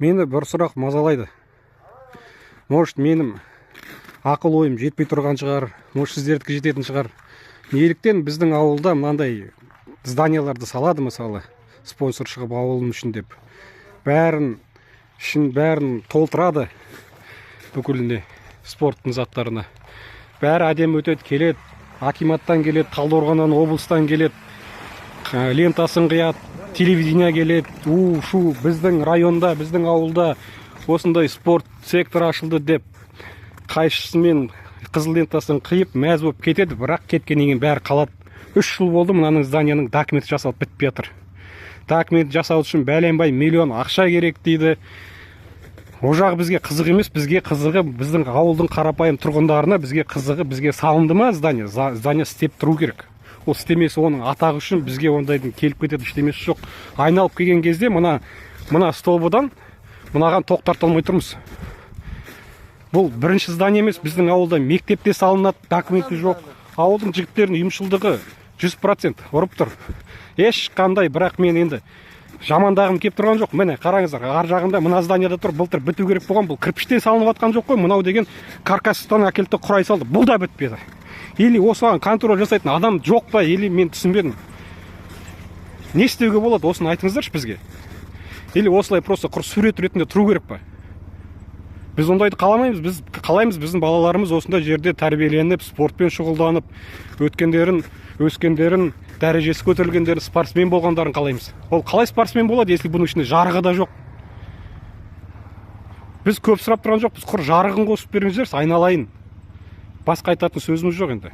Мені бір сұрақ мазалайды. Может, менің ақыл ойым жетпей тұрған шығар, может, сіздердікі жететін шығар. Неліктен біздің ауылда мынандай зданияларды салады, мысалы, спонсор шығып ауылым үшін деп. Бәрін толтырады бүкіліне, спорттың заттарына. Бәрі әдем өтеді, келеді, акиматтан келеді, Талдықорғаннан, облыстан келеді, лентасын қияды, телевидение келеді. Шу, біздің районда, біздің ауылда осындай спорт сектор ашылды деп қайшысымен қызыл лентасын қиып мәз болып кетеді, бірақ кеткеннен кейін бәрі қалады. 3 жыл болды мынаның зданияның документі жасалып бітпей жатыр. Документ жасау үшін бәленбай миллион ақша керек дейді. О жағы бізге қызық емес, бізге қызығы біздің ауылдың қарапайым тұрғындарына, бізге қызығы, бізге салынды ма здание? Здание істеп тұру керек. Ол істемесі оның атағы үшін бізге ондайдың келіп кетеді іштемесі жоқ. Айналып келген кезде мына столбыдан мынаған тоқтарта алмай тұрмыз. Бұл бірінші здание емес, біздің ауылда мектепте салынады, документі жоқ. Ауылдың жігіттерінің ұйымшылдығы 100% ұрып тұр. Ешқандай, бірақ мен енді жамандағым кеп тұрған жоқ. Міне қараңыздар, ар жағында мына зданияда тұр, былтыр біту керек болған. Бұл кірпіштен салынып жатқан жоқ қой. Мынау деген каркастан әкелді, құрай салды. Бұл да бітпеді. Или осыған контроль жасайтын адам жоқ па? Или мен түсінбедім. Не істеуге болады? Осыны айтыңыздаршы бізге. Или осылай просто құр сурет ретінде тұру керек па? Біз ондайды қаламаймыз. Біз қалаймыз біздің балаларымыз осындай жерде тәрбиеленіп, спортпен шұғылданып, өскендерін, дәрежесі көтерілгендерін, спортсмен болғандарын қалаймыз. Ол қалай спортсмен болады, если бұның ішінде жарығы да жоқ? Біз көп сұрап тұрған жоқ, біз құр жарығын қосып беріңіздерші, айналайын. Басқа айтатын сөзіміз жоқ енді.